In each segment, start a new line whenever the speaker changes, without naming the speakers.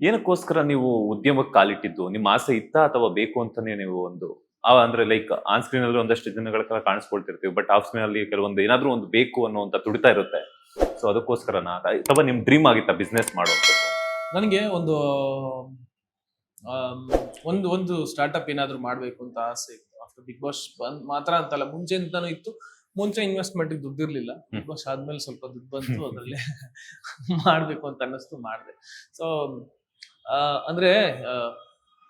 ಏನಕ್ಕೋಸ್ಕರ ನೀವು ಉದ್ಯಮಕ್ಕೆ ಕಾಲಿಟ್ಟಿದ್ದು? ನಿಮ್ಮ ಆಸೆ ಇತ್ತಾ ಅಥವಾ ಬೇಕು ಅಂತಾನೆ ನೀವು ಒಂದು ಅಂದ್ರೆ ಲೈಕ್ ಆನ್ ಸ್ಕ್ರೀನ್ ಅಲ್ಲಿ ಒಂದಷ್ಟು ಜನಗಳ ಕಾಲ ಕಾಣಿಸ್ಕೊಳ್ತಿರ್ತೀವಿ, ಬಟ್ ಆಫ್ ಸ್ಕ್ರೀನ್ ಅಲ್ಲಿ ಕೆಲವೊಂದು ಏನಾದ್ರೂ ಒಂದು ಬೇಕು ಅನ್ನುವಂತ ತುಡಿತಾ ಇರುತ್ತೆ. ಸೊ ಅದಕ್ಕೋಸ್ಕರನಾ ಅಥವಾ ನಿಮ್ ಡ್ರೀಮ್ ಆಗಿತ್ತಾ ಬಿಸ್ನೆಸ್ ಮಾಡುವಂಥದ್ದು?
ನನಗೆ ಆಮ್, ಒಂದು ಸ್ಟಾರ್ಟ್ಅಪ್ ಏನಾದ್ರು ಮಾಡ್ಬೇಕು ಅಂತ ಆಸೆ ಇತ್ತು. ಆಫ್ಟರ್ ಬಿಗ್ ಬಾಸ್ ಬಂದ್ ಮಾತ್ರ ಅಂತಲ್ಲ, ಮುಂಚೆಂತಾನು ಇತ್ತು. ಮುಂಚೆ ಇನ್ವೆಸ್ಟ್ಮೆಂಟ್ ದುಡ್ಡಿರ್ಲಿಲ್ಲ. ಬಿಗ್ ಬಾಸ್ ಆದ್ಮೇಲೆ ಸ್ವಲ್ಪ ದುಡ್ಡು ಬಂತು, ಅದ್ರಲ್ಲಿ ಮಾಡ್ಬೇಕು ಅಂತ ಅನ್ನಿಸ್ತು, ಮಾಡಿದೆ. ಸೊ ಅಂದ್ರೆ ಆ,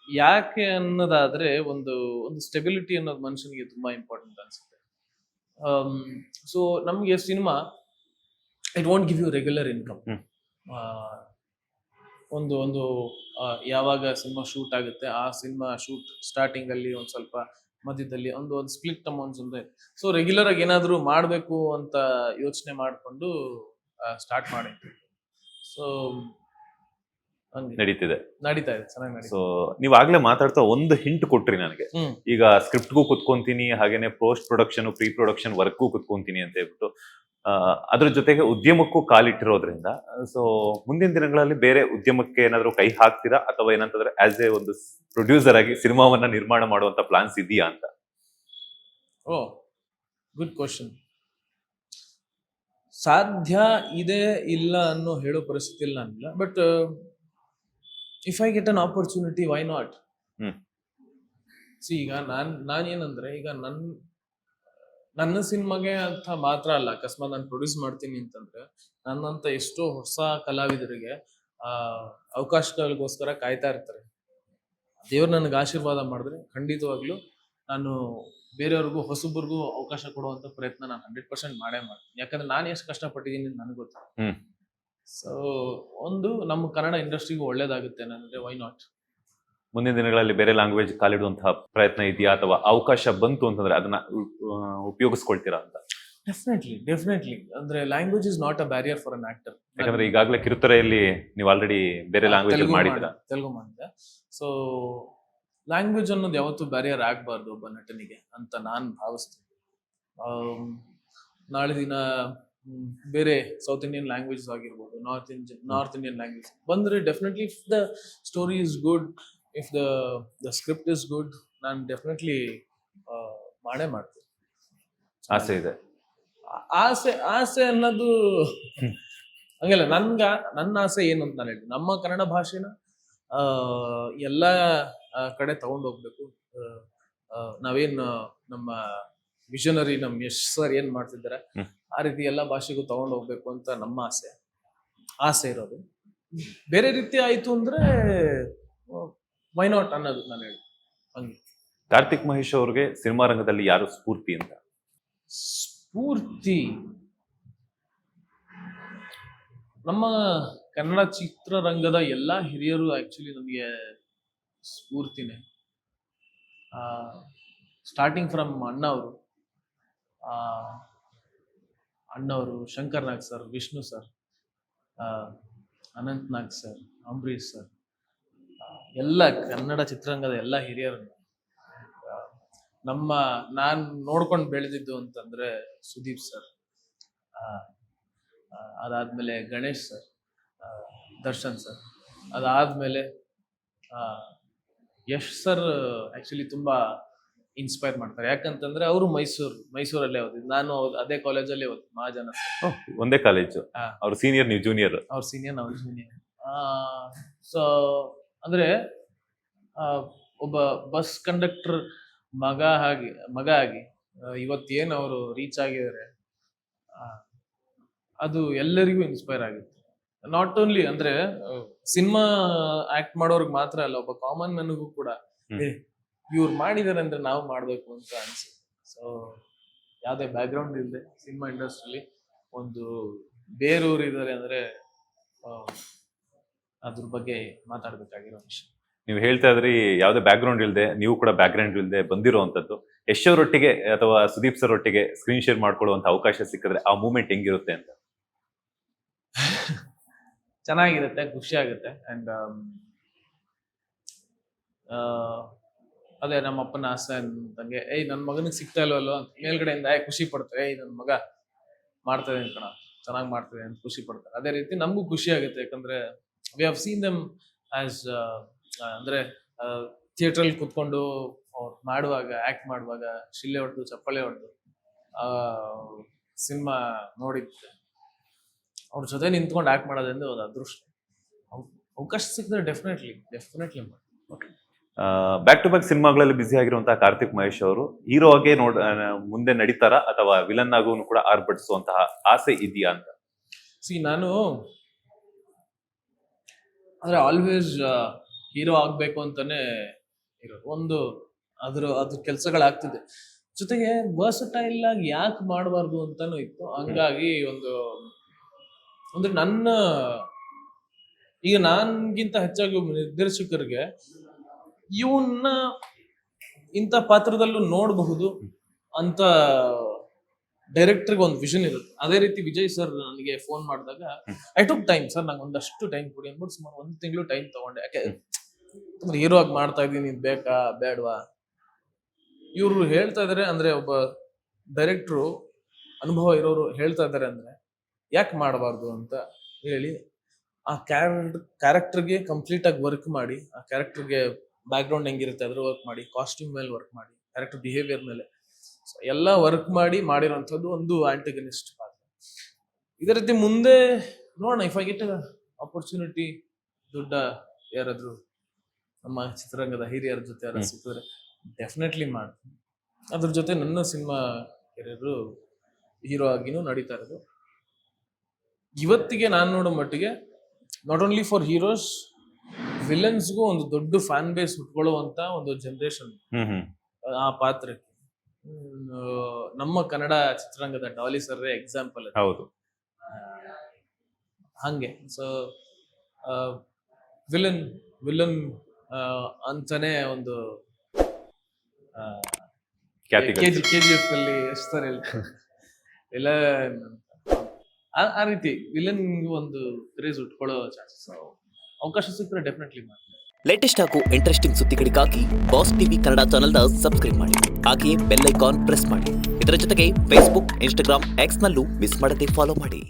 ಯಾಕೆ ಅನ್ನೋದಾದ್ರೆ ಒಂದು ಒಂದು ಸ್ಟೆಬಿಲಿಟಿ ಅನ್ನೋದು ಮನುಷ್ಯನಿಗೆ ತುಂಬಾ ಇಂಪಾರ್ಟೆಂಟ್ ಅನ್ಸುತ್ತೆ. ಸೊ ನಮ್ಗೆ cinema it want give you regular income. ಒಂದು ಒಂದು ಯಾವಾಗ ಸಿನಿಮಾ ಶೂಟ್ ಆಗುತ್ತೆ, ಆ ಸಿನಿಮಾ ಶೂಟ್ ಸ್ಟಾರ್ಟಿಂಗ್ ಅಲ್ಲಿ ಒಂದ್ ಸ್ವಲ್ಪ, ಮಧ್ಯದಲ್ಲಿ ಒಂದು ಸ್ಪ್ಲಿಟ್ ಅಮೌಂಟ್ಸ್ ಇದೆ. ಸೊ ರೆಗ್ಯುಲರ್ ಆಗಿ ಏನಾದ್ರು ಮಾಡ್ಬೇಕು ಅಂತ ಯೋಚನೆ ಮಾಡ್ಕೊಂಡು ಸ್ಟಾರ್ಟ್ ಮಾಡಿದ್ವಿ. ಸೊ
ನಡೀತಿದೆ,
ನಡೀತಾ ಇದೆ, ಚೆನ್ನಾಗಿ ನಡೀತಾ
ಸೊ ನೀವ್ ಆಗ್ಲೇ ಮಾತಾಡ್ತಾ ಒಂದು ಹಿಂಟ್ ಕೊಟ್ರಿ ನನಗೆ. ಈಗ ಸ್ಕ್ರಿಪ್ಟ್ಗೂ ಕುತ್ಕೊಂತೀನಿ, ಹಾಗೇನೆ ಪೋಸ್ಟ್ ಪ್ರೊಡಕ್ಷನ್, ಪ್ರೀ ಪ್ರೊಡಕ್ಷನ್ ವರ್ಕ್ಗೂ ಕುತ್ಕೊಂತೀನಿ ಅಂತ ಹೇಳ್ಬಿಟ್ಟು ಅದ್ರ ಜೊತೆಗೆ ಉದ್ಯಮಕ್ಕೂ ಕಾಲಿಟ್ಟಿರೋದ್ರಿಂದ, ಸೊ ಮುಂದಿನ ದಿನಗಳಲ್ಲಿ ಬೇರೆ ಉದ್ಯಮಕ್ಕೆ ಏನಾದ್ರು ಕೈ ಹಾಕ್ತೀರಾ ಅಥವಾ ಏನಂತಂದ್ರೆ ಆಸ್ ಎ ಒಂದು ಪ್ರೊಡ್ಯೂಸರ್ ಆಗಿ ಸಿನಿಮಾವನ್ನ ನಿರ್ಮಾಣ ಮಾಡುವಂತ ಪ್ಲಾನ್ಸ್ ಇದೆಯಾ ಅಂತ?
Oh, good question. ಸಾಧ್ಯ ಇದೆ ಇಲ್ಲ ಅನ್ನೋ ಹೇಳೋ ಪರಿಸ್ಥಿತಿ ನಾನಿಲ್ಲ, but if I get an opportunity, why not? ಈಗ ನಾನೇನಂದ್ರೆ, ಈಗ ನನ್ನ ಸಿನಿಮಾಗೆ ಅಂತ ಮಾತ್ರ ಅಲ್ಲ, ಅಕಸ್ಮಾತ್ ನಾನು ಪ್ರೊಡ್ಯೂಸ್ ಮಾಡ್ತೀನಿ ಅಂತಂದ್ರೆ ನನ್ನಂತ ಎಷ್ಟೋ ಹೊಸ ಕಲಾವಿದರಿಗೆ ಅವಕಾಶಗಳಿಗೋಸ್ಕರ ಕಾಯ್ತಾ ಇರ್ತಾರೆ. ದೇವ್ರು ನನಗೆ ಆಶೀರ್ವಾದ ಮಾಡಿದ್ರೆ ಖಂಡಿತವಾಗ್ಲೂ ನಾನು ಬೇರೆಯವ್ರಿಗೂ, ಹೊಸಬ್ರಿಗೂ ಅವಕಾಶ ಕೊಡುವಂತ ಪ್ರಯತ್ನ ನಾನು 100% ಮಾಡೇ ಮಾಡ್ತೀನಿ. ಯಾಕಂದ್ರೆ ನಾನು ಎಷ್ಟು ಕಷ್ಟಪಟ್ಟಿದ್ದೀನಿ ಅಂತ ನನಗೆ ಗೊತ್ತು. ಸೊ ನಮ್ಮ ಕನ್ನಡ ಇಂಡಸ್ಟ್ರಿಗೂ ಒಳ್ಳೇದಾಗುತ್ತೆ ಅಂದ್ರೆ ವೈ ನಾಟ್?
ಮುಂದಿನ ದಿನಗಳಲ್ಲಿ ಬೇರೆ ಲ್ಯಾಂಗ್ವೇಜ್ ಕಾಲಿಡುವಂತಹ ಪ್ರಯತ್ನ ಇದೆಯಾ ಅಥವಾ ಅವಕಾಶ ಬಂತು ಅಂತಂದ್ರೆ ಅದನ್ನ ಉಪಯೋಗಿಸ್ಕೊಳ್ತೀರಾ ಅಂತ?
ಡೆಫಿನೆಟ್ಲಿ. ಅಂದ್ರೆ language is not a barrier for an actor.
ಯಾಕಂದ್ರೆ ಈಗಾಗಲೇ ಕಿರುತೆರೆಯಲ್ಲಿ ನೀವು ಆಲ್ರೆಡಿ ಬೇರೆ ಲ್ಯಾಂಗ್ವೇಜ್ ಮಾಡಿದ್ದೀರಾ.
ತೆಲುಗು ಮಾಡಿದೆ. ಸೊ ಲ್ಯಾಂಗ್ವೇಜ್ ಅನ್ನೋದು ಯಾವತ್ತೂ ಬ್ಯಾರಿಯರ್ ಆಗ್ಬಾರ್ದು ಒಬ್ಬ ನಟನಿಗೆ ಅಂತ ನಾನು ಭಾವಿಸ್ತೀನಿ. ನಾಳೆ ದಿನ ಬೇರೆ ಸೌತ್ ಇಂಡಿಯನ್ ಲ್ಯಾಂಗ್ವೇಜ್ ಆಗಿರ್ಬೋದು, ನಾರ್ತ್ ಇಂಡಿಯನ್ ಲ್ಯಾಂಗ್ವೇಜ್ ಬಂದ್ರೆ definitely, if the story is good, if the script is good, ನಾನು ಡೆಫಿನೆಟ್ಲಿ ಮಾಡೇ ಮಾಡ್ತೀನಿ.
ಆಸೆ ಇದೆ.
ಆಸೆ ಅನ್ನೋದು ಹಂಗಲ್ಲ. ನನ್ನ ಆಸೆ ಏನು ಅಂತ ನಾನು ಹೇಳಿ, ನಮ್ಮ ಕನ್ನಡ ಭಾಷೆನ ಎಲ್ಲ ಕಡೆ ತಗೊಂಡು ಹೋಗ್ಬೇಕು. ನಾವೇನ್ ನಮ್ಮ ವಿಷನರಿ, ನಮ್ ಯಶ್ ಸರ್ ಏನ್ ಮಾಡ್ತಿದ್ದಾರೆ ಆ ರೀತಿ ಎಲ್ಲ ಭಾಷೆಗೂ ತಗೊಂಡು ಹೋಗ್ಬೇಕು ಅಂತ ನಮ್ಮ ಆಸೆ ಇರೋದು. ಬೇರೆ ರೀತಿ ಆಯ್ತು ಅಂದ್ರೆ ವೈ ನಾಟ್ ಅನ್ನೋದು ನಾನು ಹೇಳಿ. ಹಂಗೆ
ಕಾರ್ತಿಕ್ ಮಹೇಶ್ ಅವ್ರಿಗೆ ಸಿನಿಮಾ ರಂಗದಲ್ಲಿ ಯಾರು ಸ್ಫೂರ್ತಿ ಅಂತ?
ಸ್ಫೂರ್ತಿ ನಮ್ಮ ಕನ್ನಡ ಚಿತ್ರರಂಗದ ಎಲ್ಲಾ ಹಿರಿಯರು ಆಕ್ಚುಲಿ ನಮಗೆ ಸ್ಫೂರ್ತಿನೇ. ಸ್ಟಾರ್ಟಿಂಗ್ ಫ್ರಮ್ ಅಣ್ಣವರು, ಶಂಕರ್ ನಾಗ್ ಸರ್, ವಿಷ್ಣು ಸರ್, ಅನಂತ್ ನಾಗ್ ಸರ್, ಅಂಬರೀಶ್ ಸರ್, ಎಲ್ಲ ಕನ್ನಡ ಚಿತ್ರರಂಗದ ಎಲ್ಲ ಹಿರಿಯರು. ನಾನ್ ನೋಡ್ಕೊಂಡು ಬೆಳೆದಿದ್ದು ಅಂತಂದ್ರೆ ಸುದೀಪ್ ಸರ್, ಅದಾದ್ಮೇಲೆ ಗಣೇಶ್ ಸರ್, ದರ್ಶನ್ ಸರ್, ಅದಾದ್ಮೇಲೆ ಯಶ್ ಸರ್ ಆಕ್ಚುಲಿ ತುಂಬಾ ಇನ್ಸ್ಪೈರ್ ಮಾಡ್ತಾರೆ. ಯಾಕಂತಂದ್ರೆ ಅವರು ಮೈಸೂರಲ್ಲೇ ಓದಿದ್ದು, ನಾನು ಅದೇ ಕಾಲೇಜಲ್ಲೇ ಓದಿದ್ದು, ಮಹಾಜನ.
ಒಂದೇ ಕಾಲೇಜು. ಅವ್ರು ಸೀನಿಯರ್, ನೀವು ಜೂನಿಯರ್?
ಅವ್ರು ಸೀನಿಯರ್, ನಾವು ಜೂನಿಯರ್. ಸೊ ಅಂದ್ರೆ ಒಬ್ಬ ಬಸ್ ಕಂಡಕ್ಟರ್ ಮಗ ಆಗಿ ಇವತ್ತೇನು ಅವರು ರೀಚ್ ಆಗಿದ್ದಾರೆ, ಅದು ಎಲ್ಲರಿಗೂ ಇನ್ಸ್ಪೈರ್ ಆಗುತ್ತೆ. ನಾಟ್ ಓನ್ಲಿ ಅಂದ್ರೆ ಸಿನಿಮಾ ಆಕ್ಟ್ ಮಾಡೋರ್ಗ್ ಮಾತ್ರ ಅಲ್ಲ, ಒಬ್ಬ ಕಾಮನ್ ಮ್ಯಾನ್ಗೂ ಕೂಡ ಇವ್ರು ಮಾಡಿದಾರೆ ಅಂದ್ರೆ ನಾವು ಮಾಡ್ಬೇಕು ಅಂತ ಅನ್ಸುತ್ತೆ. ಸೊ ಯಾವ್ದೇ ಬ್ಯಾಕ್ ಗ್ರೌಂಡ್ ಇಲ್ಲದೆ ಸಿನಿಮಾ ಇಂಡಸ್ಟ್ರಿಲಿ ಒಂದು ಬೇರೂರು ಇದಾರೆ ಅಂದ್ರೆ ಅದ್ರ ಬಗ್ಗೆ ಮಾತಾಡ್ಬೇಕಾಗಿರೋ ವಿಷಯ.
ನೀವು ಹೇಳ್ತಾ ಇದ್ರಿ ಯಾವ್ದೇ ಬ್ಯಾಕ್ ಗ್ರೌಂಡ್ ಇಲ್ಲದೆ, ನೀವು ಕೂಡ ಬ್ಯಾಕ್ ಗ್ರೌಂಡ್ ಇಲ್ಲದೆ ಬಂದಿರುವಂತದ್ದು. ಯಶ್ ಅವರೊಟ್ಟಿಗೆ ಅಥವಾ ಸುದೀಪ್ ಸರ್ ಒಟ್ಟಿಗೆ ಸ್ಕ್ರೀನ್ ಶೇರ್ ಮಾಡ್ಕೊಳ್ಳುವಂತ ಅವಕಾಶ ಸಿಕ್ಕಿದ್ರೆ ಆ ಮೂಮೆಂಟ್ ಹೆಂಗಿರುತ್ತೆ ಅಂತ?
ಚೆನ್ನಾಗಿರುತ್ತೆ, ಖುಷಿ ಆಗುತ್ತೆ. ಅಂಡ್ ಅದೇ ನಮ್ಮ ಅಪ್ಪನ ಆಸೆ ಅಂತಂಗೆ, ನನ್ ಮಗನಿಗೆ ಸಿಗ್ತಾ ಇಲ್ವಲ್ಲೋ ಅಂತ ಮೇಲ್ಗಡೆಯಿಂದ ಖುಷಿ ಪಡ್ತಾರೆ. ನನ್ ಮಗ ಮಾಡ್ತದೆ ಕಣ, ಚೆನ್ನಾಗಿ ಮಾಡ್ತದೆ ಅಂತ ಖುಷಿ ಪಡ್ತಾರೆ. ಅದೇ ರೀತಿ ನಮಗೂ ಖುಷಿ ಆಗುತ್ತೆ, ಯಾಕಂದ್ರೆ we have seen them as ಅಂದ್ರೆ ಥಿಯೇಟ್ರಲ್ಲಿ ಕುತ್ಕೊಂಡು ಅವ್ರು ಮಾಡುವಾಗ ಆಕ್ಟ್ ಮಾಡುವಾಗ ಶಿಲ್ಲೆ ಹೊಡೆದು ಚಪ್ಪಾಳೆ ಹೊಡೆದು ಸಿನಿಮಾ ನೋಡಿದ್ದೆ. ಅವ್ರ ಜೊತೆ ನಿಂತ್ಕೊಂಡು ಆಕ್ಟ್ ಮಾಡೋದ್ರಿಂದ ಒಂದು ಅದೃಷ್ಟ. ಅವಕಾಶ ಸಿಕ್ಕಿದ್ರೆ ಡೆಫಿನೆಟ್ಲಿ ಮಾಡಿ.
ಬ್ಯಾಕ್ ಟು ಬ್ಯಾಕ್ ಸಿನಿಮಾಗಳಲ್ಲಿ ಬ್ಯುಸಿ ಆಗಿರುವಂತಹ ಕಾರ್ತಿಕ್ ಮಹೇಶ್ ಅವರು ಹೀರೋ ಆಗಿ ಮುಂದೆ ನಡೀತಾರಾ ಅಥವಾ ವಿಲನ್ ಆಗೂ ಕೂಡ ಆರ್ಭಟಿಸುವಂತಹ ಆಸೆ ಇದೆಯಾ ಅಂತ?
ನಾನು ಅಂದ್ರೆ ಆಲ್ವೇಸ್ ಹೀರೋ ಆಗ್ಬೇಕು ಅಂತಾನೆ ಇರೋದು. ಒಂದು ಅದ್ರ ಕೆಲಸಗಳಾಗ್ತಿದೆ, ಜೊತೆಗೆ ವರ್ಸಟೈಲ್ ಆಗಿ ಯಾಕೆ ಮಾಡಬಾರ್ದು ಅಂತಾನು ಇತ್ತು. ಹಂಗಾಗಿ ಅಂದ್ರೆ ಈಗ ನನ್ಗಿಂತ ಹೆಚ್ಚಾಗಿ ನಿರ್ದೇಶಕರಿಗೆ ಇವನ್ನ ಇಂಥ ಪಾತ್ರದಲ್ಲೂ ನೋಡಬಹುದು ಅಂತ ಡೈರೆಕ್ಟರ್ಗೆ ಒಂದು ವಿಷನ್ ಇರುತ್ತೆ. ಅದೇ ರೀತಿ ವಿಜಯ್ ಸರ್ ನನಗೆ ಫೋನ್ ಮಾಡಿದಾಗ ಐ ಟುಕ್ ಟೈಮ್, ಸರ್ ನಂಗೆ ಒಂದಷ್ಟು ಟೈಮ್ ಕೊಡಿ ಅಂದ್ಬಿಟ್ಟು ಸುಮಾರು 1 ತಿಂಗಳು ಟೈಮ್ ತಗೊಂಡೆ. ಯಾಕೆ ಹೀರೋ ಆಗಿ ಮಾಡ್ತಾ ಇದ್ದೀನಿ, ಇದು ಬೇಕಾ ಬೇಡವಾ? ಇವ್ರು ಹೇಳ್ತಾ ಇದಾರೆ ಅಂದ್ರೆ, ಒಬ್ಬ ಡೈರೆಕ್ಟ್ರು ಅನುಭವ ಇರೋರು ಹೇಳ್ತಾ ಇದಾರೆ ಅಂದ್ರೆ ಯಾಕೆ ಮಾಡಬಾರ್ದು ಅಂತ ಹೇಳಿ ಆ ಕ್ಯಾರೆಕ್ಟರ್ಗೆ ಕಂಪ್ಲೀಟ್ ಆಗಿ ವರ್ಕ್ ಮಾಡಿ, ಆ ಕ್ಯಾರೆಕ್ಟರ್ಗೆ ಬ್ಯಾಕ್ ಗ್ರೌಂಡ್ ಹೆಂಗಿರುತ್ತೆ ಅದ್ರ ವರ್ಕ್ ಮಾಡಿ, ಕಾಸ್ಟ್ಯೂಮ್ ಮೇಲೆ ವರ್ಕ್ ಮಾಡಿ, ಕ್ಯಾರೆಕ್ಟರ್ ಬಿಹೇವಿಯರ್ ಮೇಲೆ ಎಲ್ಲ ವರ್ಕ್ ಮಾಡಿರೋಂಥದ್ದು ಒಂದು ಆಂಟಗನಿಸ್ಟ್ ಪಾತ್ರ. ಇದೇ ರೀತಿ ಮುಂದೆ ನೋಡೋಣ, ಇಫ್ ಐ ಗೆಟ್ ಆಪರ್ಚುನಿಟಿ, ದೊಡ್ಡ ಯಾರಾದ್ರು ನಮ್ಮ ಚಿತ್ರರಂಗದ ಹಿರಿಯರ ಜೊತೆ ಯಾರು ಸಿಕ್ಕಿದ್ರೆ ಡೆಫಿನೆಟ್ಲಿ ಮಾಡ್ತೀನಿ. ಅದ್ರ ಜೊತೆ ನನ್ನ ಸಿನಿಮಾ ಕೆರಿಯರು ಹೀರೋ ಆಗಿನೂ ನಡೀತಾ ಇರೋದು. ಇವತ್ತಿಗೆ ನಾನು ನೋಡೋ ಮಟ್ಟಿಗೆ ನಾಟ್ ಓನ್ಲಿ ಫಾರ್ ಹೀರೋಸ್, ವಿಲನ್ಸ್ಗೂ ಒಂದು ದೊಡ್ಡ ಫ್ಯಾನ್ ಬೇಸ್ ಉಟ್ಕೊಳ್ಳುವಂತ ಒಂದು ಜನರೇಷನ್ ಆ ಪಾತ್ರಕ್ಕೆ. ನಮ್ಮ ಕನ್ನಡ ಚಿತ್ರರಂಗದ ಡಾಲಿ ಸರ್ ಎಕ್ಸಾಂಪಲ್.
ಹೌದು,
ಹಂಗೆ. ಸೊ ವಿಲನ್ ಅಂತಾನೆ ಒಂದು KGF ಅಲ್ಲಿ ಎಷ್ಟಾರೆ ಎಲ್ಲ ಆ ರೀತಿ ವಿಲನ್ ಒಂದು ಕ್ರೇಜ್ ಉಟ್ಕೊಳ್ಳೋ ಚಾನ್ಸಸ್ ಅವಕಾಶ ಸಿಕ್ಕರೆ ಡೆಫಿನೆಟ್ಲಿ ಮಾಡಿ.
ಲೇಟೆಸ್ಟ್ ಹಾಗೂ ಇಂಟ್ರೆಸ್ಟಿಂಗ್ ಸುದ್ದಿಗಳಿಗಾಗಿ ಬಾಸ್ ಟಿವಿ ಕನ್ನಡ ಚಾನೆಲ್ನ ಸಬ್ಸ್ಕ್ರೈಬ್ ಮಾಡಿ. ಹಾಗೆಯೇ ಬೆಲ್ ಐಕಾನ್ ಪ್ರೆಸ್ ಮಾಡಿ. ಇದರ ಜೊತೆಗೆ ಫೇಸ್ಬುಕ್, ಇನ್ಸ್ಟಾಗ್ರಾಮ್, ಎಕ್ಸ್ ನಲ್ಲೂ ಮಿಸ್ ಮಾಡದೆ ಫಾಲೋ ಮಾಡಿ.